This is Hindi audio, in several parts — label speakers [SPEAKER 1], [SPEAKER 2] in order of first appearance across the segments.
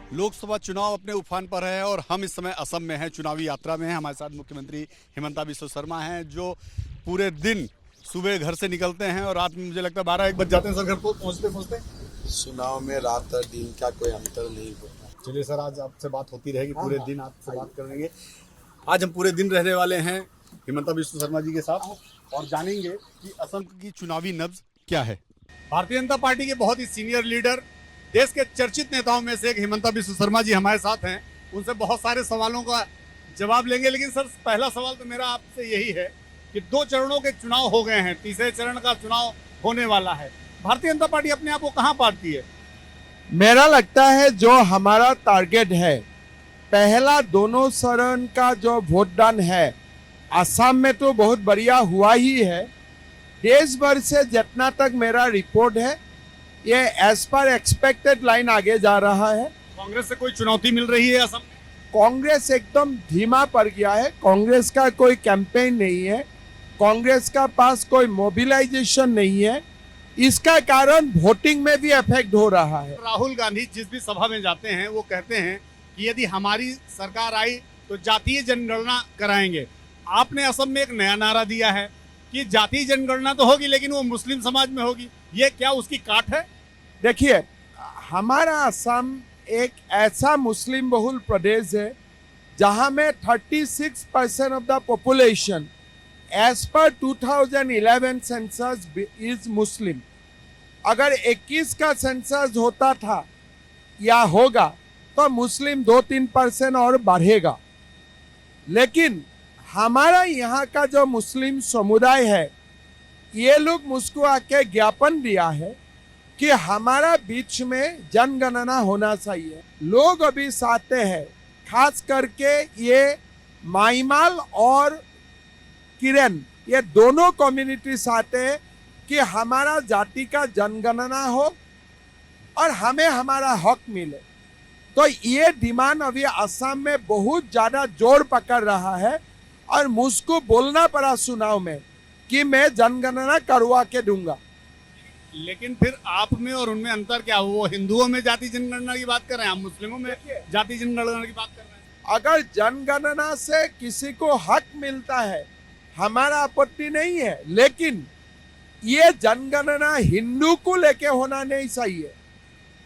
[SPEAKER 1] लोकसभा चुनाव अपने उफान पर है और हम इस समय असम में हैं, चुनावी यात्रा में हैं। हमारे साथ मुख्यमंत्री हिमंता बिस्वा शर्मा हैं, जो पूरे दिन सुबह घर से निकलते हैं और रात में मुझे लगता है 12-1 बज जाते हैं सर घर को पहुंचते पहुंचते।
[SPEAKER 2] चुनाव में रात और दिन का कोई अंतर नहीं होता।
[SPEAKER 1] चलिए सर, आज आपसे बात होती रहेगी, पूरे दिन आपसे बात करेंगे। आज हम पूरे दिन रहने वाले हैं हिमंता बिस्वा शर्मा जी के साथ और जानेंगे कि असम की चुनावी नब्ज क्या है। भारतीय जनता पार्टी के बहुत ही सीनियर लीडर, देश के चर्चित नेताओं में से एक हिमंता बिस्वा शर्मा जी हमारे साथ हैं। उनसे बहुत सारे सवालों का जवाब लेंगे, लेकिन सर पहला सवाल तो मेरा आपसे यही है कि 2 चरणों के चुनाव हो गए हैं, तीसरे चरण का चुनाव होने वाला है। भारतीय जनता पार्टी अपने आप को कहां पाती है?
[SPEAKER 3] मेरा लगता है जो हमारा टारगेट है, पहला दोनों चरण का जो वोटदान है असम में तो बहुत बढ़िया हुआ ही है। देश भर से जितना तक मेरा रिपोर्ट है, ये एज पर एक्सपेक्टेड लाइन आगे जा रहा है।
[SPEAKER 1] कांग्रेस से कोई चुनौती मिल रही है असम में?
[SPEAKER 3] कांग्रेस एकदम धीमा पड़ गया है। कांग्रेस का कोई कैंपेन नहीं है, कांग्रेस का पास कोई मोबिलाइजेशन नहीं है। इसका कारण वोटिंग में भी इफेक्ट हो रहा है।
[SPEAKER 1] राहुल गांधी जिस भी सभा में जाते हैं वो कहते हैं कि यदि हमारी सरकार आई तो जातीय जनगणना कराएंगे। आपने असम में एक नया नारा दिया है कि जातीय जनगणना तो होगी लेकिन वो मुस्लिम समाज में होगी। ये क्या उसकी काट है?
[SPEAKER 3] देखिए, हमारा असम एक ऐसा मुस्लिम बहुल प्रदेश है जहां में 36% of the population as per 2011 census is मुस्लिम। अगर 21 का सेंसस होता था या होगा तो मुस्लिम 2-3% और बढ़ेगा। लेकिन हमारा यहाँ का जो मुस्लिम समुदाय है, ये लोग मुझको आके ज्ञापन दिया है कि हमारा बीच में जनगणना होना चाहिए। लोग अभी चाहते हैं, खास करके ये माईमाल और किरण, ये दोनों कम्युनिटी चाहते हैं कि हमारा जाति का जनगणना हो और हमें हमारा हक मिले। तो ये डिमांड अभी असम में बहुत ज्यादा जोर पकड़ रहा है और मुझको बोलना पड़ा चुनाव में कि मैं जनगणना करवा के दूंगा।
[SPEAKER 1] लेकिन फिर आप में और उनमें अंतर क्या? वो हिंदुओं में जाति जनगणना की बात कर रहे हैं, हम मुस्लिमों में जाति जनगणना की बात कर रहे हैं।
[SPEAKER 3] अगर जनगणना से किसी को हक मिलता है, हमारा आपत्ति नहीं है, लेकिन ये जनगणना हिंदू को लेके होना नहीं चाहिए,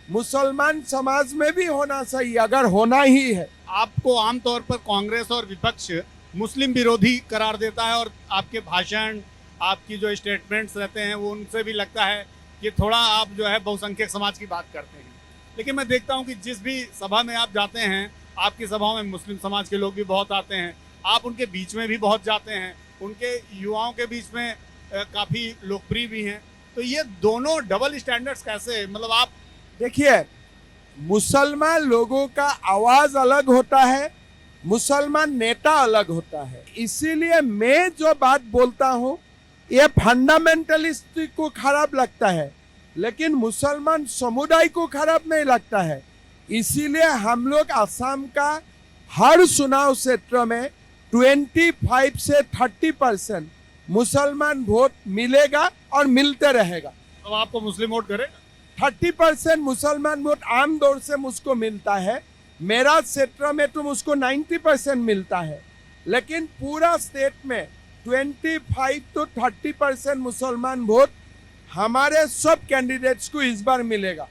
[SPEAKER 3] मुसलमान समाज में भी होना चाहिए अगर होना ही है।
[SPEAKER 1] आपको आमतौर पर कांग्रेस और विपक्ष मुस्लिम विरोधी करार देता है और आपके भाषण, आपकी जो स्टेटमेंट्स रहते हैं वो उनसे भी लगता है कि थोड़ा आप जो है बहुसंख्यक समाज की बात करते हैं। लेकिन मैं देखता हूं कि जिस भी सभा में आप जाते हैं, आपकी सभाओं में मुस्लिम समाज के लोग भी बहुत आते हैं, आप उनके बीच में भी बहुत जाते हैं, उनके युवाओं के बीच में काफ़ी लोकप्रिय भी हैं। तो ये दोनों डबल स्टैंडर्ड्स कैसे, मतलब आप
[SPEAKER 3] देखिए, मुसलमान लोगों का आवाज अलग होता है, मुसलमान नेता अलग होता है। इसीलिए मैं जो बात बोलता हूँ ये फंडामेंटलिस्ट को खराब लगता है, लेकिन मुसलमान समुदाय को खराब नहीं लगता है। इसीलिए हम लोग असम का हर चुनाव क्षेत्र में 25 से 30% मुसलमान वोट मिलेगा और मिलते रहेगा।
[SPEAKER 1] तो आपको मुस्लिम वोट करेगा?
[SPEAKER 3] 30% मुसलमान वोट आम तौर से मुझको मिलता है। मेरा क्षेत्र में तो मुझको 90% मिलता है, लेकिन पूरा स्टेट में 25 to 30% मुसलमान वोट हमारे सब कैंडिडेट्स को इस बार मिलेगा।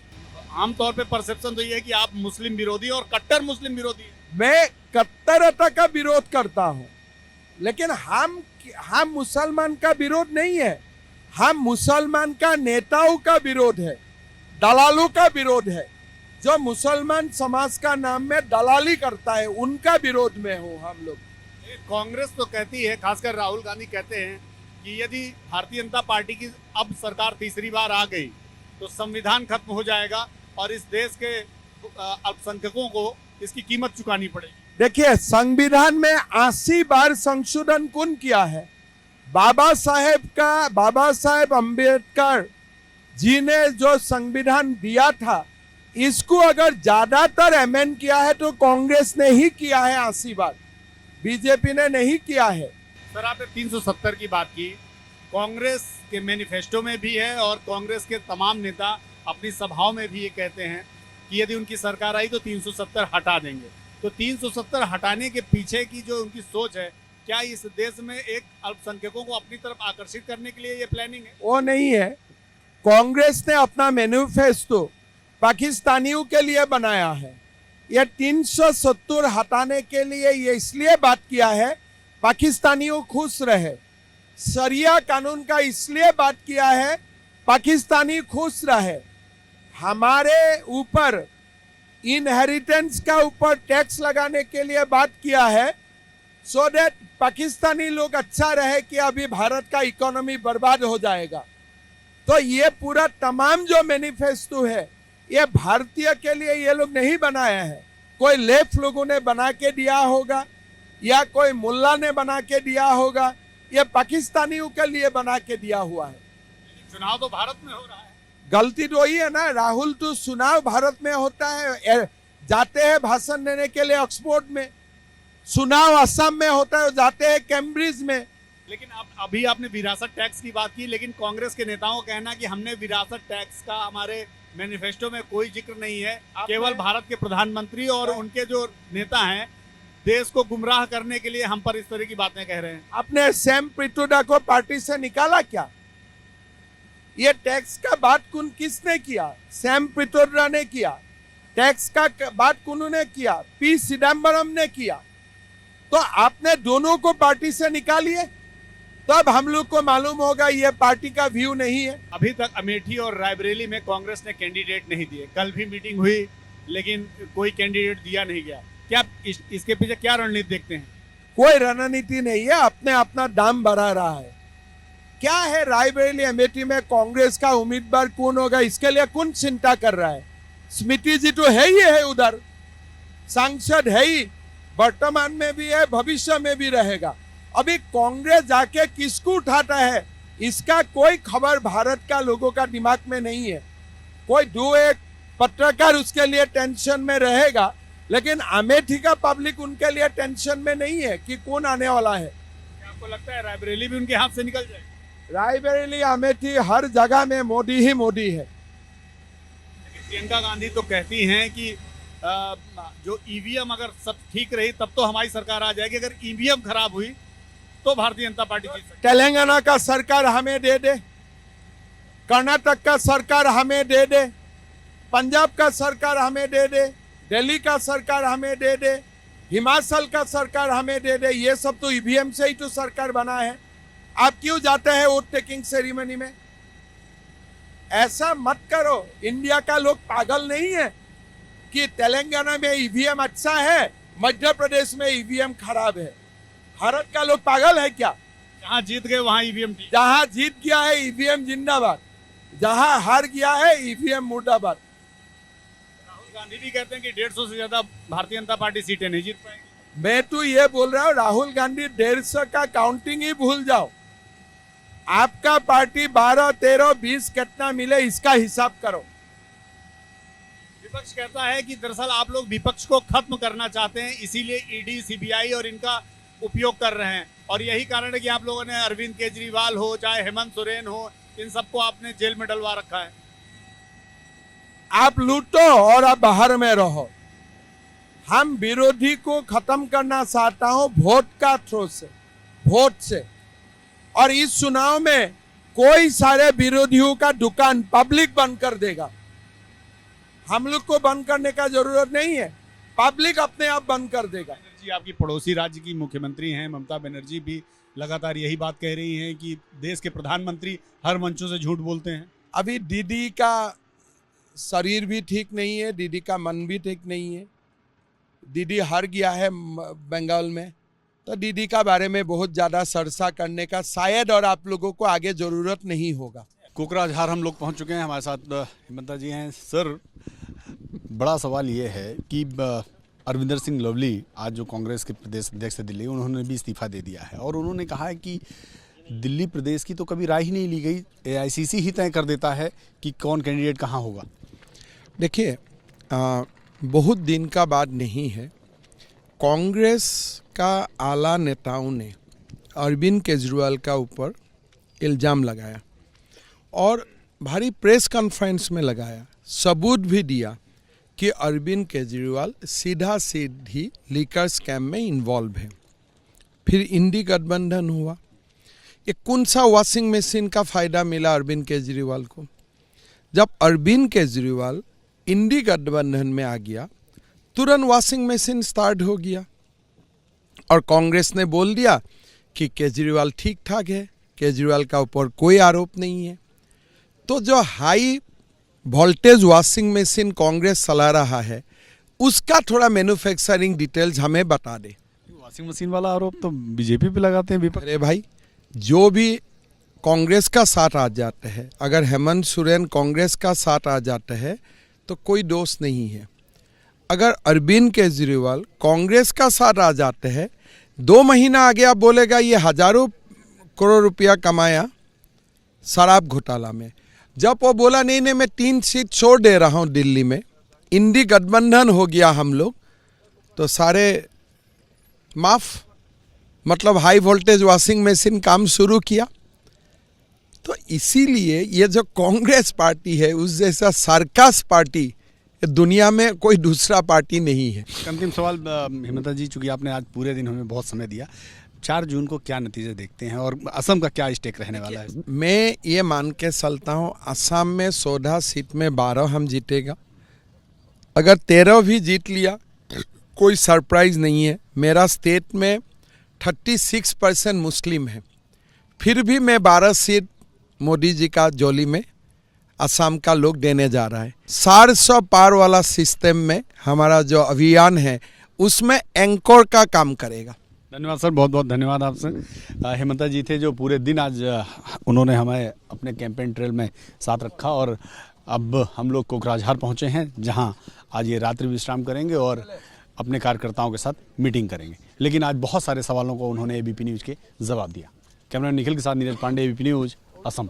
[SPEAKER 1] आमतौर पे परसेप्शन तो ये है कि आप मुस्लिम विरोधी और कट्टर मुस्लिम विरोधी हैं।
[SPEAKER 3] मैं कट्टरता का विरोध करता हूं, लेकिन हम मुसलमान का विरोध नहीं है, हम मुसलमान का नेताओं का विरोध है, दलालों का विरोध है। जो मुसलमान समाज का नाम में दलाली करता है, उनका विरोध में हो हम लोग।
[SPEAKER 1] कांग्रेस तो कहती है, खासकर राहुल गांधी कहते हैं कि यदि भारतीय जनता पार्टी की अब सरकार तीसरी बार आ गई तो संविधान खत्म हो जाएगा और इस देश के अल्पसंख्यकों को इसकी कीमत चुकानी पड़ेगी।
[SPEAKER 3] देखिए, संविधान में 80 बार संशोधन कौन किया है? बाबा साहेब अम्बेडकर जी ने जो संविधान दिया था, इसको अगर ज्यादातर अमेंड किया है तो कांग्रेस ने ही किया है 80 बार, बीजेपी ने नहीं किया है।
[SPEAKER 1] सर, आपने 370 की बात की, कांग्रेस के मैनिफेस्टो में भी है और कांग्रेस के तमाम नेता अपनी सभाओं में भी ये कहते हैं कि यदि उनकी सरकार आई तो 370 हटा देंगे। तो 370 हटाने के पीछे की जो उनकी सोच है, क्या इस देश में एक अल्पसंख्यकों को अपनी तरफ आकर्षित करने के लिए ये प्लानिंग है?
[SPEAKER 3] वो नहीं है। कांग्रेस ने अपना मैनिफेस्टो पाकिस्तानियों के लिए बनाया है। ये 370 हटाने के लिए ये इसलिए बात किया है पाकिस्तानियों खुश रहे। शरिया कानून का इसलिए बात किया है पाकिस्तानी खुश रहे। हमारे ऊपर इनहेरिटेंस का ऊपर टैक्स लगाने के लिए बात किया है सो दैट पाकिस्तानी लोग अच्छा रहे कि अभी भारत का इकोनॉमी बर्बाद हो जाएगा। तो ये पूरा तमाम जो मैनिफेस्टो है ये भारतीय के लिए ये लोग नहीं बनाया है। कोई लेफ्ट लोगों ने बना के दिया होगा या कोई मुल्ला ने बना के दिया होगा, ये पाकिस्तानियों के लिए बना के दिया हुआ है।
[SPEAKER 1] चुनाव तो भारत में हो रहा है।
[SPEAKER 3] गलती तो वही है ना राहुल, तो चुनाव भारत में होता है, जाते हैं भाषण देने के लिए ऑक्सफोर्ड में, चुनाव असम में होता है, जाते हैं कैम्ब्रिज में।
[SPEAKER 1] लेकिन अब अभी आपने विरासत टैक्स की बात की, लेकिन कांग्रेस के नेताओं का कहना कि हमने विरासत टैक्स का हमारे मैनिफेस्टो में कोई जिक्र नहीं है। केवल भारत के प्रधानमंत्री और उनके जो नेता हैं देश को गुमराह करने के लिए हम पर इस तरह की बातें कह रहे हैं।
[SPEAKER 3] आपने सैम पिट्रोडा को पार्टी से निकाला क्या? ये टैक्स का बात किसने किया? सैम पिट्रोडा ने किया। टैक्स का बात उन्होंने किया, पी चिदम्बरम ने किया। तो आपने दोनों को पार्टी से निकालिए, तब हम लोग को मालूम होगा ये पार्टी का व्यू नहीं है।
[SPEAKER 1] अभी तक अमेठी और रायबरेली में कांग्रेस ने कैंडिडेट नहीं दिए। कल भी मीटिंग हुई लेकिन कोई कैंडिडेट दिया नहीं गया। क्या इसके पीछे क्या रणनीति देखते हैं?
[SPEAKER 3] कोई रणनीति नहीं है, अपने अपना दाम बढ़ा रहा है। क्या है रायबरेली अमेठी में कांग्रेस का उम्मीदवार कौन होगा इसके लिए कौन चिंता कर रहा है? स्मृति जी तो है ही है, उधर सांसद है ही, वर्तमान में भी है, भविष्य में भी रहेगा। अभी कांग्रेस जाके किसको उठाता है इसका कोई खबर भारत का लोगों का दिमाग में नहीं है। कोई दो एक पत्रकार उसके लिए टेंशन में रहेगा, लेकिन अमेठी का पब्लिक उनके लिए टेंशन में नहीं है कि कौन आने वाला है।
[SPEAKER 1] क्या आपको लगता है रायबरेली भी उनके हाथ से निकल जाएगी?
[SPEAKER 3] रायबरेली अमेठी हर जगह में मोदी ही मोदी है।
[SPEAKER 1] प्रियंका गांधी तो कहती हैं कि जो ईवीएम अगर सब ठीक रही तब तो हमारी सरकार आ जाएगी, अगर ईवीएम खराब हुई तो भारतीय जनता पार्टी जीत सकती है।
[SPEAKER 3] तेलंगाना का सरकार हमें दे दे, कर्नाटक का सरकार हमें दे दे, पंजाब का सरकार हमें दे दे, दिल्ली का सरकार हमें दे दे, हिमाचल का सरकार हमें दे दे। ये सब तो ईवीएम से ही तो सरकार बना है। आप क्यों जाते हैं वोट टेकिंग सेरेमनी में? ऐसा मत करो। इंडिया का लोग पागल नहीं है कि तेलंगाना में ईवीएम अच्छा है, मध्य प्रदेश में ईवीएम खराब है। भारत का लोग पागल है क्या?
[SPEAKER 1] जहां जीत गए वहां ईवीएम ठीक।
[SPEAKER 3] जहां जीत गया है ईवीएम जिंदाबाद, जहां हार गया है ईवीएम मुर्दाबाद।
[SPEAKER 1] राहुल गांधी भी कहते हैं कि 150 से ज्यादा भारतीय जनता पार्टी सीटें नहीं जीत पाएगी।
[SPEAKER 3] मैं तो ये बोल रहा हूँ राहुल गांधी 150 का काउंटिंग ही भूल जाओ। आपका पार्टी 12, 13, 20 कितना मिले इसका हिसाब करो।
[SPEAKER 1] विपक्ष कहता है कि दरअसल आप लोग विपक्ष को खत्म करना चाहते हैं, इसीलिए ईडी, सीबीआई और इनका उपयोग कर रहे हैं, और यही कारण है कि आप लोगों ने अरविंद केजरीवाल हो चाहे हेमंत सोरेन हो, इन सबको आपने जेल में डलवा रखा है।
[SPEAKER 3] आप लूटो और आप बाहर में रहो। हम विरोधी को खत्म करना चाहता हूं वोट का थ्रू से, वोट से। और इस चुनाव में कोई सारे विरोधियों का दुकान पब्लिक बंद कर देगा। हम लोग को बंद करने का जरूरत नहीं है, पब्लिक अपने आप बंद कर देगा।
[SPEAKER 1] जी, आपकी पड़ोसी राज्य की मुख्यमंत्री हैं ममता बनर्जी भी लगातार यही बात कह रही हैं कि देश के प्रधानमंत्री हर मंचों से झूठ बोलते हैं।
[SPEAKER 3] अभी दीदी का शरीर भी ठीक नहीं है, दीदी का मन भी ठीक नहीं है। दीदी हार गया है बंगाल में, तो दीदी का बारे में बहुत ज़्यादा चर्चा करने का शायद और आप लोगों को आगे ज़रूरत नहीं होगा।
[SPEAKER 1] कोकराझार हम लोग पहुंच चुके हैं, हमारे साथ हेमंता जी हैं। सर, बड़ा सवाल ये है कि अरविंदर सिंह लवली आज जो कांग्रेस के प्रदेश अध्यक्ष है दिल्ली, उन्होंने भी इस्तीफा दे दिया है और उन्होंने कहा है कि दिल्ली प्रदेश की तो कभी राय ही नहीं ली गई, एआईसीसी ही तय कर देता है कि कौन कैंडिडेट कहाँ होगा।
[SPEAKER 3] देखिए, बहुत दिन का बात नहीं है, कांग्रेस का आला नेताओं ने अरविंद केजरीवाल का ऊपर इल्ज़ाम लगाया और भारी प्रेस कॉन्फ्रेंस में लगाया, सबूत भी दिया कि अरविंद केजरीवाल सीधा सीधी लीकर स्कैम में इन्वॉल्व है। फिर इंडी गठबंधन हुआ। ये कौन सा वॉशिंग मशीन का फायदा मिला अरविंद केजरीवाल को? जब अरविंद केजरीवाल इंडी गठबंधन में आ गया, तुरंत वॉशिंग मशीन स्टार्ट हो गया और कांग्रेस ने बोल दिया कि केजरीवाल ठीक ठाक है, केजरीवाल का ऊपर कोई आरोप नहीं है। तो जो high voltage washing machine Congress चला रहा है, उसका थोड़ा मैन्युफैक्चरिंग डिटेल्स हमें बता दे।
[SPEAKER 1] वॉशिंग मशीन वाला आरोप तो बीजेपी पे लगाते हैं विपक्ष।
[SPEAKER 3] अरे भाई, जो भी कांग्रेस का साथ आ जाता है, अगर हेमंत सोरेन कांग्रेस का साथ आ जाता है तो कोई दोष नहीं है। अगर अरविंद केजरीवाल कांग्रेस का साथ आ जाते हैं, 2 महीना आगे आप बोलेगा ये हजारों करोड़ रुपया कमाया शराब घोटाला में। जब वो बोला नहीं नहीं मैं 3 सीट छोड़ दे रहा हूँ दिल्ली में, इंडी गठबंधन हो गया हम लोग, तो सारे माफ, मतलब हाई वोल्टेज वॉशिंग मशीन काम शुरू किया। तो इसीलिए ये जो कांग्रेस पार्टी है, उस जैसा सर्कस पार्टी दुनिया में कोई दूसरा पार्टी नहीं है।
[SPEAKER 1] अंतिम सवाल हेमंता जी, चूंकि आपने आज पूरे दिन हमें बहुत समय दिया, 4 जून को क्या नतीजे देखते हैं और असम का क्या स्टेक रहने वाला है?
[SPEAKER 3] मैं ये मान के चलता हूँ असम में 14 सीट में 12 हम जीतेगा। अगर 13 भी जीत लिया कोई सरप्राइज नहीं है। मेरा स्टेट में 36% मुस्लिम है, फिर भी मैं 12 सीट मोदी जी का जोली में असम का लोग देने जा रहा है। 400 पार वाला सिस्टम में हमारा जो अभियान है उसमें एंकर का काम करेगा।
[SPEAKER 1] धन्यवाद सर, बहुत बहुत धन्यवाद आपसे। हेमंता जी थे जो पूरे दिन आज उन्होंने हमें अपने कैंपेन ट्रेल में साथ रखा और अब हम लोग कोकराझार पहुंचे हैं, जहां आज ये रात्रि विश्राम करेंगे और अपने कार्यकर्ताओं के साथ मीटिंग करेंगे। लेकिन आज बहुत सारे सवालों को उन्होंने एबीपी न्यूज़ के जवाब दिया। कैमरा निखिल के साथ नीरज पांडे, एबीपी न्यूज़, असम।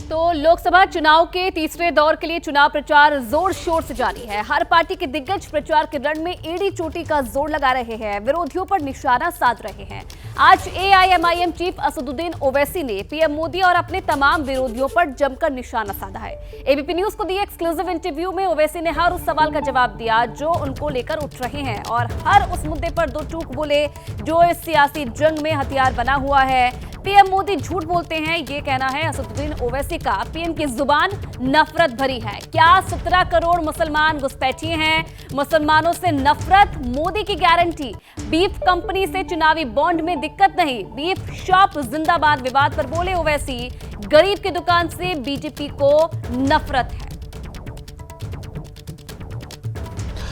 [SPEAKER 4] तो लोकसभा चुनाव के तीसरे दौर के लिए चुनाव प्रचार जोर शोर से जारी है। हर पार्टी के दिग्गज प्रचार के रण में एड़ी चोटी का जोर लगा रहे हैं, विरोधियों पर निशाना साध रहे हैं। आज एआईएमआईएम चीफ असदुद्दीन ओवैसी ने पीएम मोदी और अपने तमाम विरोधियों पर जमकर निशाना साधा है। एबीपी न्यूज को दिए एक्सक्लूसिव इंटरव्यू में ओवैसी ने हर उस सवाल का जवाब दिया जो उनको लेकर उठ रहे हैं और हर उस मुद्दे पर 2 टूक बोले जो इस सियासी जंग में हथियार बना हुआ है। पीएम मोदी झूठ बोलते हैं, ये कहना है असदुद्दीन ओवैसी का। पीएम की जुबान नफरत भरी है। क्या 17 करोड़ मुसलमान घुसपैठिए हैं? मुसलमानों से नफरत, मोदी की गारंटी। बीफ कंपनी से चुनावी बॉन्ड में दिक्कत नहीं, बीफ शॉप जिंदाबाद। विवाद पर बोले ओवैसी, गरीब की दुकान से बीजेपी को नफरत है।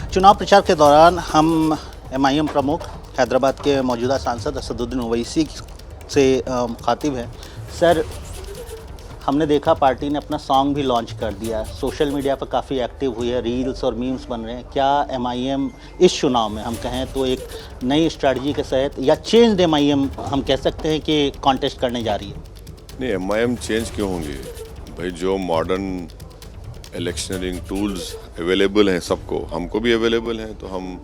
[SPEAKER 5] चुनाव प्रचार के दौरान हम एमआईएम प्रमुख हैदराबाद के मौजूदा सांसद असदुद्दीन ओवैसी से मुखातिब हैं। सर, हमने देखा पार्टी ने अपना सॉन्ग भी लॉन्च कर दिया, सोशल मीडिया पर काफ़ी एक्टिव हुई है, रील्स और मीम्स बन रहे हैं। क्या एमआईएम इस चुनाव में हम कहें तो एक नई स्ट्रैटेजी के तहत या चेंज एमआईएम हम कह सकते हैं कि कॉन्टेस्ट करने जा रही है?
[SPEAKER 6] नहीं, एमआईएम चेंज क्यों होंगे भाई? जो मॉडर्न इलेक्शनरिंग टूल्स अवेलेबल हैं सबको, हमको भी अवेलेबल हैं, तो हम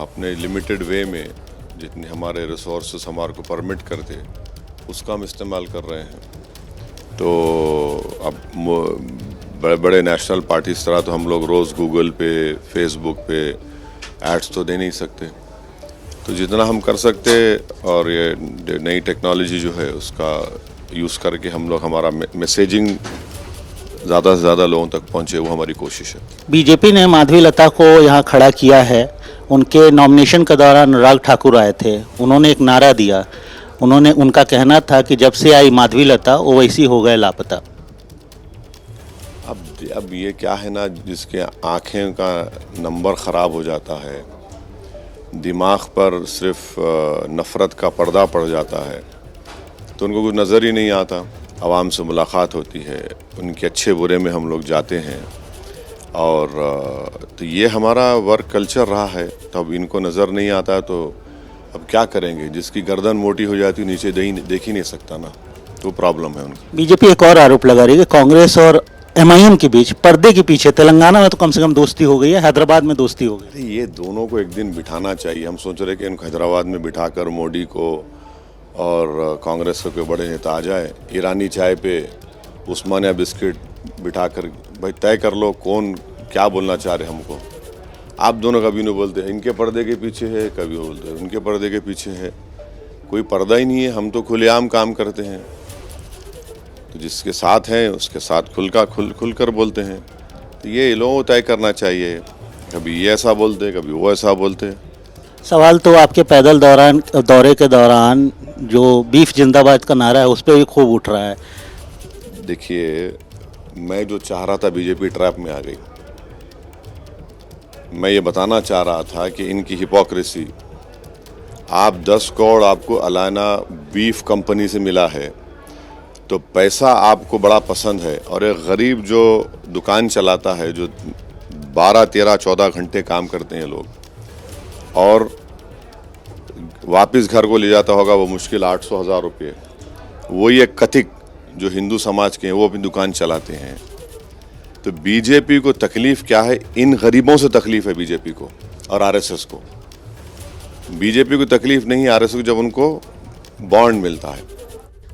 [SPEAKER 6] अपने लिमिटेड वे में जितने हमारे रिसोर्सेस हमारे को परमिट करते उसका हम इस्तेमाल कर रहे हैं। तो अब बड़े बड़े नेशनल पार्टीज तरह तो हम लोग रोज़ गूगल पे, फेसबुक पे एड्स तो दे नहीं सकते, तो जितना हम कर सकते और ये नई टेक्नोलॉजी जो है उसका यूज़ करके हम लोग हमारा मैसेजिंग ज़्यादा से ज़्यादा लोगों तक पहुँचे, वो हमारी कोशिश है।
[SPEAKER 5] बीजेपी ने माधवी लता को यहाँ खड़ा किया है। उनके नॉमिनेशन के दौरान अनुराग ठाकुर आए थे, उन्होंने एक नारा दिया, उनका कहना था कि जब से आई माधवी लता ओवैसी हो गए लापता।
[SPEAKER 6] अब ये क्या है ना, जिसके आँखें का नंबर ख़राब हो जाता है, दिमाग पर सिर्फ नफ़रत का पर्दा पड़ जाता है, तो उनको कुछ नज़र ही नहीं आता। आवाम से मुलाकात होती है, उनके अच्छे बुरे में हम लोग जाते हैं, और तो ये हमारा वर्क कल्चर रहा है। तो अब इनको नज़र नहीं आता तो अब क्या करेंगे? जिसकी गर्दन मोटी हो जाती है नीचे देख ही नहीं सकता ना, तो प्रॉब्लम है उनकी।
[SPEAKER 5] बीजेपी एक और आरोप लगा रही है कि कांग्रेस और एमआईएम के बीच पर्दे के पीछे तेलंगाना में तो कम से कम दोस्ती हो गई है, हैदराबाद में दोस्ती हो गई।
[SPEAKER 6] ये दोनों को एक दिन बिठाना चाहिए। हम सोच रहे कि इनको हैदराबाद में बिठाकर मोदी को और कांग्रेस के कोई बड़े नेता आ जाए, ईरानी चाय पे उस्मानिया बिस्किट बिठाकर भाई तय कर लो कौन क्या बोलना चाह रहे हमको। आप दोनों कभी नहीं बोलते इनके पर्दे के पीछे है, कभी बोलते हैं उनके पर्दे के पीछे है। कोई पर्दा ही नहीं है, हम तो खुलेआम काम करते हैं। तो जिसके साथ हैं उसके साथ खुल कर बोलते हैं। तो ये लोगों को तय करना चाहिए, कभी ये ऐसा बोलते कभी वो ऐसा बोलते।
[SPEAKER 5] सवाल तो आपके पैदल दौरे के दौरान जो बीफ जिंदाबाद का नारा है उस पर भी खूब उठ रहा है।
[SPEAKER 6] देखिए, मैं जो चाह रहा था बीजेपी ट्रैप में आ गई। मैं ये बताना चाह रहा था कि इनकी हिपोक्रेसी। आप 10 करोड़ आपको अलाना बीफ कंपनी से मिला है तो पैसा आपको बड़ा पसंद है, और एक गरीब जो दुकान चलाता है, जो 12, 13, 14 घंटे काम करते हैं लोग, और वापस घर को ले जाता होगा वो मुश्किल 800-1000 रुपये। वही एक कथिक जो हिंदू समाज के हैं वो अपनी दुकान चलाते हैं। तो बीजेपी को तकलीफ क्या है? इन गरीबों से तकलीफ है बीजेपी को और आरएसएस को। बीजेपी को तकलीफ नहीं आरएसएस को जब उनको बॉन्ड मिलता है।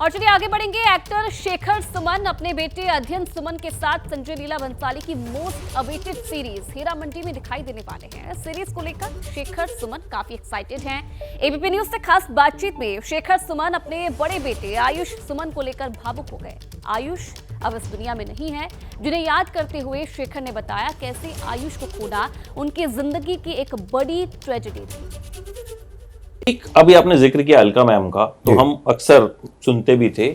[SPEAKER 4] और चलिए आगे बढ़ेंगे। एक्टर शेखर सुमन अपने बेटे अध्ययन सुमन के साथ संजय लीला भंसाली की most awaited series Heera Mandi में दिखाई देने वाले हैं। सीरीज को लेकर शेखर सुमन काफी एक्साइटेड हैं। एबीपी न्यूज से खास बातचीत में शेखर सुमन अपने बड़े बेटे आयुष सुमन को लेकर भावुक हो गए। आयुष अब इस दुनिया में नहीं है, जिन्हें याद करते हुए शेखर ने बताया कैसे आयुष को खोना उनकी जिंदगी की एक बड़ी ट्रेजेडी थी।
[SPEAKER 7] एक अभी आपने जिक्र किया अलका मैम का, तो हम अक्सर सुनते भी थे।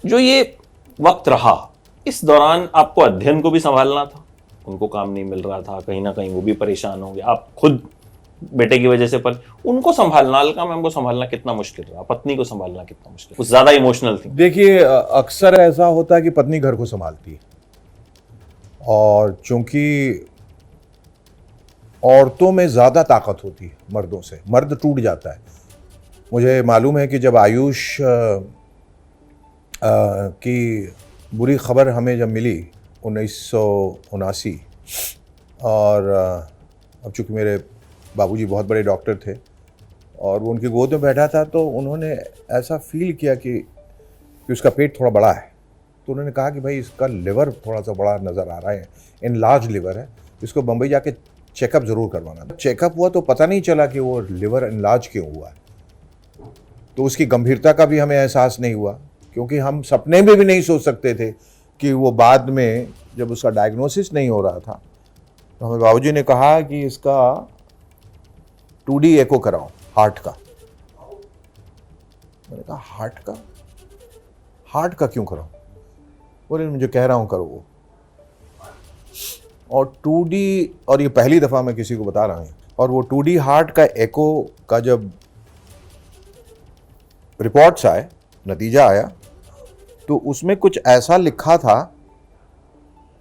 [SPEAKER 7] जो ये वक्त रहा, इस दौरान आपको अध्ययन को भी संभालना था, उनको काम नहीं मिल रहा था, कहीं ना कहीं वो भी परेशान होंगे, आप खुद बेटे की वजह से पर उनको संभालना, अलका मैम को संभालना कितना मुश्किल रहा, पत्नी को संभालना कितना मुश्किल, कुछ ज्यादा इमोशनल थी।
[SPEAKER 8] देखिए, अक्सर ऐसा होता है कि पत्नी घर को संभालती है, और चूंकि औरतों में ज़्यादा ताकत होती है मर्दों से, मर्द टूट जाता है। मुझे मालूम है कि जब आयुष की बुरी खबर हमें जब मिली 1979, और अब चूँकि मेरे बाबूजी बहुत बड़े डॉक्टर थे और वो उनकी गोद में बैठा था, तो उन्होंने ऐसा फील किया कि उसका पेट थोड़ा बड़ा है। तो उन्होंने कहा कि भाई इसका लिवर थोड़ा सा बड़ा नज़र आ रहा है, इनलार्ज लिवर है, इसको बम्बई जाके चेकअप ज़रूर करवाना। चेकअप हुआ तो पता नहीं चला कि वो लिवर इनलार्ज क्यों हुआ है। तो उसकी गंभीरता का भी हमें एहसास नहीं हुआ, क्योंकि हम सपने में भी नहीं सोच सकते थे कि वो बाद में जब उसका डायग्नोसिस नहीं हो रहा था तो हमें बाबूजी ने कहा कि इसका 2D एको कराओ हार्ट का। मैंने कहा हार्ट का क्यों कराओ? बोले मुझे कह रहा हूँ करो वो। और 2D, और ये पहली दफ़ा मैं किसी को बता रहा हूँ, और वो 2D हार्ट का एको का जब रिपोर्ट्स आए, नतीजा आया, तो उसमें कुछ ऐसा लिखा था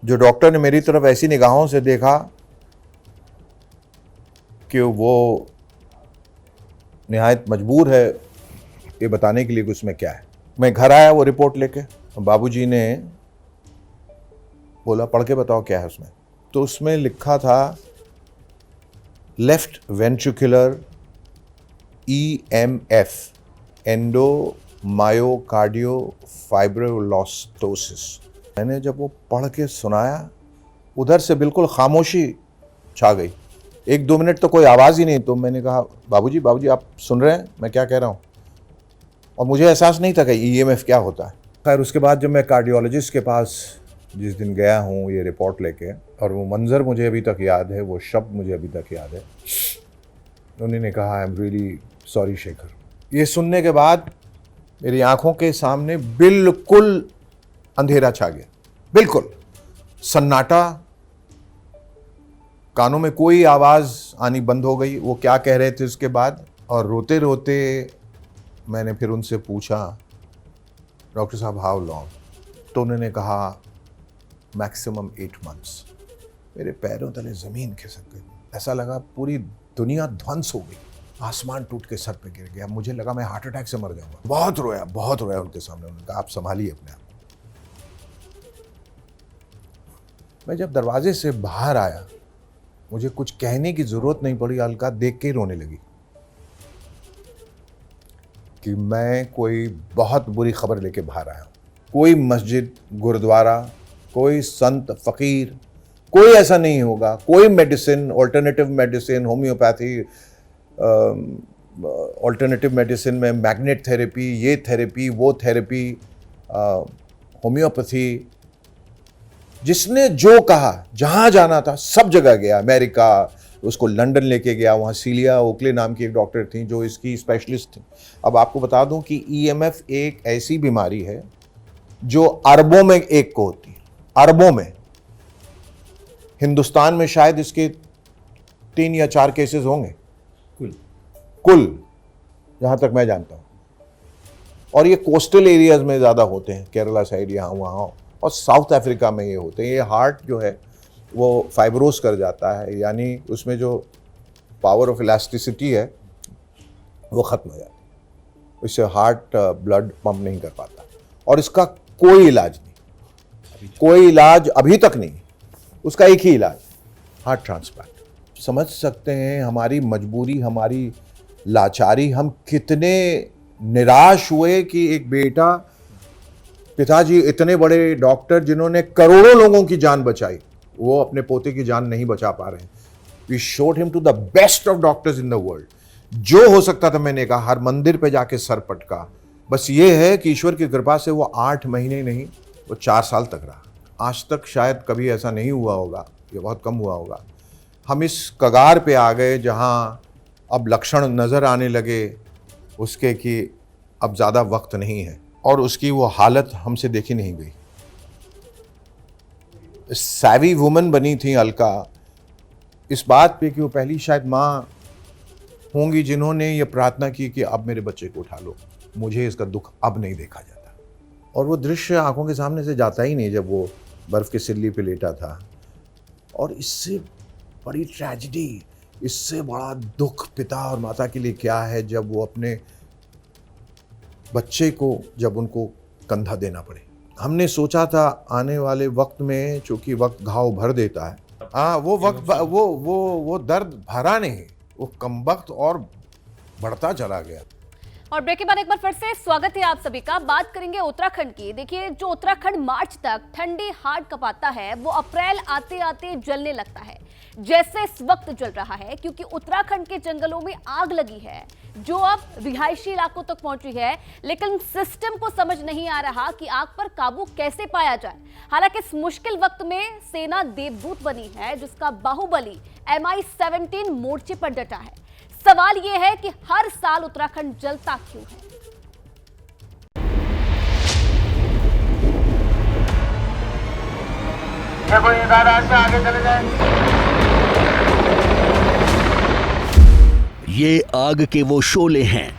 [SPEAKER 8] जो डॉक्टर ने मेरी तरफ ऐसी निगाहों से देखा कि वो निहायत मजबूर है ये बताने के लिए कि उसमें क्या है। मैं घर आया वो रिपोर्ट लेके, बाबूजी ने बोला पढ़ के बताओ क्या है उसमें। तो उसमें लिखा था लेफ्ट वेंट्रिकुलर EMF, एंडोमायोकार्डियो फाइब्रोलोस्टोसिस। मैंने जब वो पढ़ के सुनाया, उधर से बिल्कुल खामोशी छा गई। 1-2 मिनट तो कोई आवाज़ ही नहीं। तो मैंने कहा बाबूजी आप सुन रहे हैं मैं क्या कह रहा हूँ? और मुझे एहसास नहीं था कि EMF क्या होता है। खैर उसके बाद जब मैं कार्डियोलॉजिस्ट के पास जिस दिन गया हूँ ये रिपोर्ट लेके, और वो मंज़र मुझे अभी तक याद है, वो शब्द मुझे अभी तक याद है। उन्होंने कहा I am really sorry Shekhar. ये सुनने के बाद मेरी आंखों के सामने बिल्कुल अंधेरा छा गया, बिल्कुल सन्नाटा, कानों में कोई आवाज़ आनी बंद हो गई। वो क्या कह रहे थे उसके बाद, और रोते रोते मैंने फिर उनसे पूछा डॉक्टर साहब हाउ लॉन्ग? तो उन्होंने कहा मैक्सिमम 8 मंथ्स। मेरे पैरों तले ज़मीन खिसक गई, ऐसा लगा पूरी दुनिया ध्वंस हो गई, आसमान टूट के सर पे गिर गया। मुझे लगा मैं हार्ट अटैक से मर जाऊंगा। बहुत रोया उनके सामने। उन्होंने कहा आप संभालिए अपने आप। मैं जब दरवाजे से बाहर आया, मुझे कुछ कहने की ज़रूरत नहीं पड़ी, अलका देख के ही रोने लगी कि मैं कोई बहुत बुरी खबर लेके बाहर आया हूँ। कोई मस्जिद, गुरुद्वारा, कोई संत फ़कीर, कोई ऐसा नहीं होगा, कोई medicine, alternative medicine, homeopathy, alternative medicine में मैग्नेट थेरेपी, ये थेरेपी, वो थेरेपी, होम्योपैथी, जिसने जो कहा, जहाँ जाना था सब जगह गया। अमेरिका, उसको लंदन लेके गया, वहाँ सीलिया ओकले नाम की एक डॉक्टर थी जो इसकी स्पेशलिस्ट थी। अब आपको बता दूं कि EMF एक ऐसी बीमारी है जो अरबों में एक को होती है, अरबों में। हिंदुस्तान में शायद इसके 3 या 4 केसेस होंगे कुल, जहां तक मैं जानता हूं। और ये कोस्टल एरियाज में ज़्यादा होते हैं, केरला साइड, यहाँ वहाँ, और साउथ अफ्रीका में ये होते हैं। ये हार्ट जो है वो फाइब्रोस कर जाता है, यानी उसमें जो पावर ऑफ इलास्टिसिटी है वो ख़त्म हो जाती है, इससे हार्ट ब्लड पंप नहीं कर पाता। और इसका कोई इलाज नहीं, कोई इलाज अभी तक नहीं। उसका एक ही इलाज, हार्ट ट्रांसप्लांट। समझ सकते हैं हमारी मजबूरी, हमारी लाचारी, हम कितने निराश हुए कि एक बेटा, पिताजी इतने बड़े डॉक्टर जिन्होंने करोड़ों लोगों की जान बचाई, वो अपने पोते की जान नहीं बचा पा रहे हैं। We showed him to the best of doctors in the world. जो हो सकता था मैंने कहा, हर मंदिर पे जाके सर पटका। बस ये है कि ईश्वर की कृपा से वो 8 महीने नहीं, वो 4 साल तक रहा। आज तक शायद कभी ऐसा नहीं हुआ होगा, ये बहुत कम हुआ होगा। हम इस कगार पे आ गए जहाँ अब लक्षण नज़र आने लगे उसके कि अब ज़्यादा वक्त नहीं है, और उसकी वो हालत हमसे देखी नहीं गई। सैवी वुमन बनी थी अलका, इस बात पे कि वो पहली शायद माँ होंगी जिन्होंने ये प्रार्थना की कि अब मेरे बच्चे को उठा लो, मुझे इसका दुख अब नहीं देखा जाता। और वो दृश्य आंखों के सामने से जाता ही नहीं जब वो बर्फ़ की सिल्ली पे लेटा था। और इससे बड़ी ट्रेजेडी, इससे बड़ा दुख पिता और माता के लिए क्या है जब वो अपने बच्चे को, जब उनको कंधा देना पड़े। हमने सोचा था आने वाले वक्त में, चूंकि वक्त घाव भर देता है, हाँ वो वक्त वो दर्द भरा नहीं, वो कमबख्त और बढ़ता चला गया।
[SPEAKER 4] और ब्रेक के बाद एक बार फिर से स्वागत है आप सभी का। बात करेंगे उत्तराखंड की। देखिए, जो उत्तराखंड मार्च तक ठंडी हाड़ कपाता है, वो अप्रैल आते आते जलने लगता है, जैसे इस वक्त जल रहा है, क्योंकि उत्तराखंड के जंगलों में आग लगी है जो अब रिहायशी इलाकों तक पहुंची है। लेकिन सिस्टम को समझ नहीं आ रहा कि आग पर काबू कैसे पाया जाए। हालांकि इस मुश्किल वक्त में सेना देवदूत बनी है, जिसका बाहुबली MI-17 मोर्चे पर डटा है। सवाल यह है कि हर साल उत्तराखंड जलता क्यों है।
[SPEAKER 9] आगे चले जाए।
[SPEAKER 10] ये आग के वो शोले हैं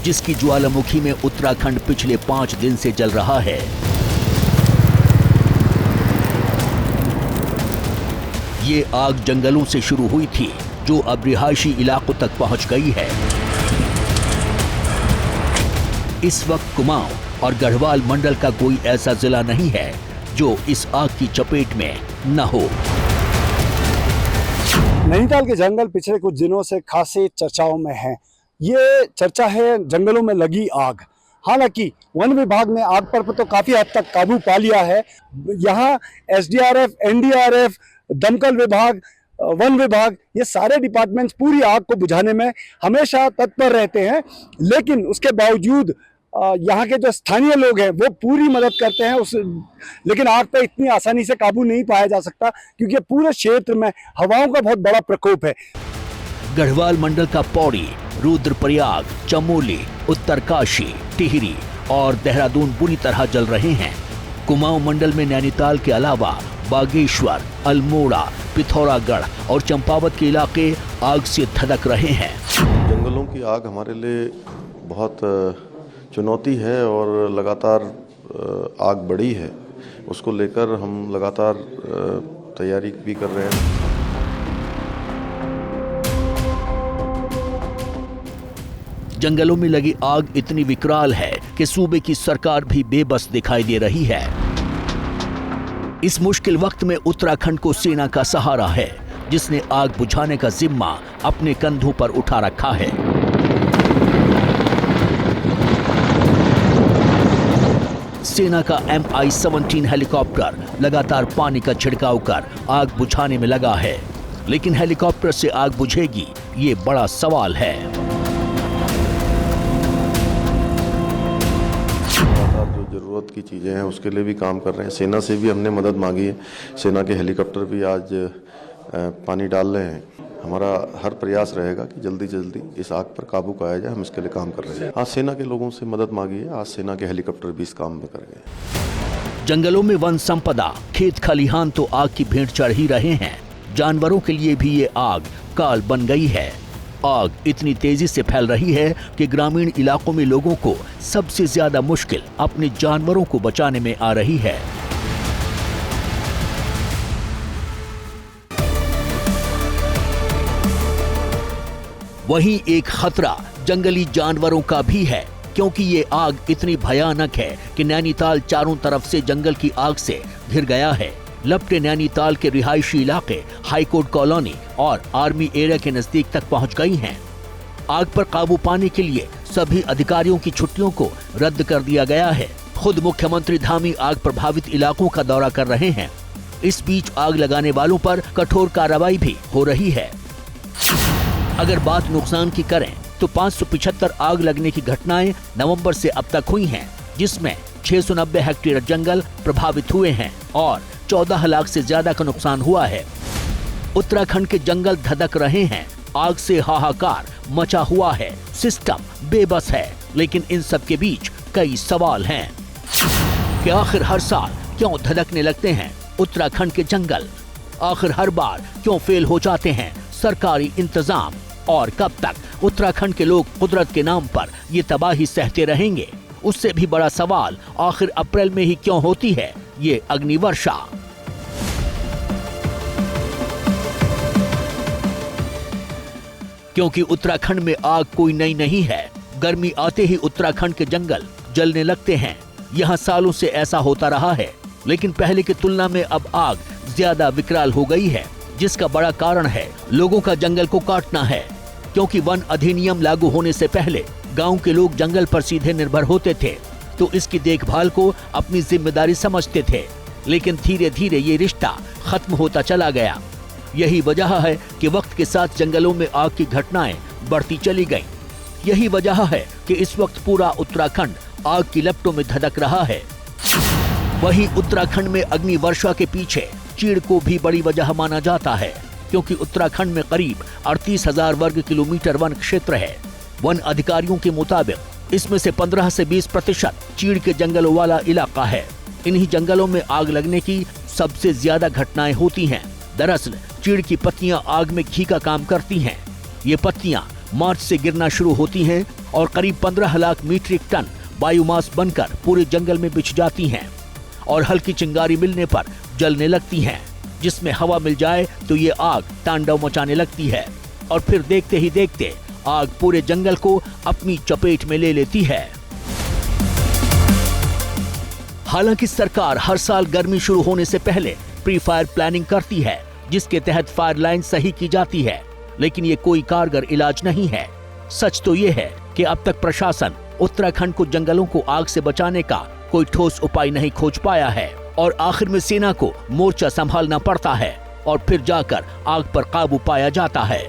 [SPEAKER 10] जिसकी ज्वालामुखी में उत्तराखंड पिछले 5 दिन से जल रहा है। ये आग जंगलों से शुरू हुई थी, जो अब रिहायशी इलाकों तक पहुंच गई है। इस वक्त कुमाऊं और गढ़वाल मंडल का कोई ऐसा जिला नहीं है जो इस आग की चपेट में न हो।
[SPEAKER 11] नैनीताल के जंगल पिछले कुछ दिनों से खासी चर्चाओं में हैं। ये चर्चा है जंगलों में लगी आग। हालांकि वन विभाग ने आग पर तो काफी हद तक काबू पा लिया है। यहाँ SDRF, NDRF, दमकल विभाग, वन विभाग, ये सारे डिपार्टमेंट्स पूरी आग को बुझाने में हमेशा तत्पर रहते हैं। लेकिन उसके बावजूद यहाँ के जो स्थानीय लोग हैं वो पूरी मदद करते हैं लेकिन आग पर इतनी आसानी से काबू नहीं पाया जा सकता, क्योंकि पूरे क्षेत्र में हवाओं का बहुत बड़ा प्रकोप है।
[SPEAKER 10] गढ़वाल मंडल का पौड़ी, रुद्रप्रयाग, चमोली, उत्तरकाशी, टिहरी और देहरादून बुरी तरह जल रहे हैं। कुमाऊं मंडल में नैनीताल के अलावा बागेश्वर, अल्मोड़ा, पिथौरागढ़ और चंपावत के इलाके आग से धधक रहे हैं।
[SPEAKER 12] जंगलों की आग हमारे लिए बहुत चुनौती है और लगातार आग बढ़ी है, उसको लेकर हम लगातार तैयारी भी कर रहे हैं।
[SPEAKER 10] जंगलों में लगी आग इतनी विकराल है कि सूबे की सरकार भी बेबस दिखाई दे रही है। इस मुश्किल वक्त में उत्तराखंड को सेना का सहारा है, जिसने आग बुझाने का जिम्मा अपने कंधों पर उठा रखा है। सेना का MI-17 हेलीकॉप्टर लगातार पानी का छिड़काव कर आग बुझाने में लगा है, लेकिन हेलीकॉप्टर से आग बुझेगी, ये बड़ा सवाल है।
[SPEAKER 12] जो ज़रूरत की चीज़ें हैं उसके लिए भी काम कर रहे हैं। सेना से भी हमने मदद मांगी है। सेना के हेलीकॉप्टर भी आज पानी डाल रहे हैं। हमारा हर प्रयास रहेगा कि जल्दी से जल्दी इस आग पर काबू पाया जाए। हम इसके लिए काम कर रहे हैं। आज सेना के लोगों से मदद मांगी है। आज सेना के हेलीकॉप्टर भी इस काम में कर गए।
[SPEAKER 10] जंगलों में वन संपदा, खेत खलिहान तो आग की भेंट चढ़ ही रहे हैं। जानवरों के लिए भी ये आग काल बन गई है। आग इतनी तेजी से फैल रही है कि ग्रामीण इलाकों में लोगों को सबसे ज्यादा मुश्किल अपने जानवरों को बचाने में आ रही है। वहीं एक खतरा जंगली जानवरों का भी है, क्योंकि ये आग इतनी भयानक है कि नैनीताल चारों तरफ से जंगल की आग से घिर गया है। लपटे नैनीताल के रिहायशी इलाके हाईकोर्ट कॉलोनी और आर्मी एरिया के नजदीक तक पहुंच गई हैं। आग पर काबू पाने के लिए सभी अधिकारियों की छुट्टियों को रद्द कर दिया गया है। खुद मुख्यमंत्री धामी आग प्रभावित इलाकों का दौरा कर रहे हैं। इस बीच आग लगाने वालों पर कठोर कार्रवाई भी हो रही है। अगर बात नुकसान की करें तो 575 आग लगने की घटनाएं नवंबर से अब तक हुई हैं, जिसमें 690 हेक्टेयर जंगल प्रभावित हुए हैं और 14 लाख से ज्यादा का नुकसान हुआ है। उत्तराखंड के जंगल धधक रहे हैं। आग से हाहाकार मचा हुआ है। सिस्टम बेबस है, लेकिन इन सब के बीच कई सवाल हैं कि आखिर हर साल क्यों धधकने लगते हैं उत्तराखंड के जंगल? आखिर हर बार क्यों फेल हो जाते हैं सरकारी इंतजाम? और कब तक उत्तराखंड के लोग कुदरत के नाम पर ये तबाही सहते रहेंगे? उससे भी बड़ा सवाल, आखिर अप्रैल में ही क्यों होती है ये अग्निवर्षा? क्योंकि उत्तराखंड में आग कोई नई नहीं है। गर्मी आते ही उत्तराखंड के जंगल जलने लगते हैं। यहाँ सालों से ऐसा होता रहा है, लेकिन पहले की तुलना में अब आग ज्यादा विकराल हो गई है, जिसका बड़ा कारण है लोगों का जंगल को काटना है। क्योंकि वन अधिनियम लागू होने से पहले गांव के लोग जंगल पर सीधे निर्भर होते थे, तो इसकी देखभाल को अपनी जिम्मेदारी समझते थे। लेकिन धीरे धीरे ये रिश्ता खत्म होता चला गया। यही वजह है कि वक्त के साथ जंगलों में आग की घटनाएं बढ़ती चली गईं। यही वजह है कि इस वक्त पूरा उत्तराखंड आग की लपटों में धधक रहा है। वहीं उत्तराखंड में अग्नि वर्षा के पीछे चीड़ को भी बड़ी वजह माना जाता है, क्योंकि उत्तराखंड में करीब 38,000 वर्ग किलोमीटर वन क्षेत्र है। वन अधिकारियों के मुताबिक इसमें से 15 से 20% चीड़ के जंगलों वाला इलाका है। इन्हीं जंगलों में आग लगने की सबसे ज्यादा घटनाएं होती हैं। दरअसल चीड़ की पत्तियां आग में घी का काम करती हैं। ये पत्तियां मार्च से गिरना शुरू होती हैं और करीब 15 लाख मीट्रिक टन बायोमास बनकर पूरे जंगल में बिछ जाती हैं और हल्की चिंगारी मिलने पर जलने लगती हैं, जिसमें हवा मिल जाए तो ये आग तांडव मचाने लगती है और फिर देखते ही देखते आग पूरे जंगल को अपनी चपेट में ले लेती है। हालांकि सरकार हर साल गर्मी शुरू होने से पहले प्री फायर प्लानिंग करती है, जिसके तहत फायर लाइन सही की जाती है, लेकिन ये कोई कारगर इलाज नहीं है। सच तो ये है कि अब तक प्रशासन उत्तराखंड को जंगलों को आग से बचाने का कोई ठोस उपाय नहीं खोज पाया है और आखिर में सेना को मोर्चा संभालना पड़ता है और फिर जाकर आग पर काबू पाया जाता है।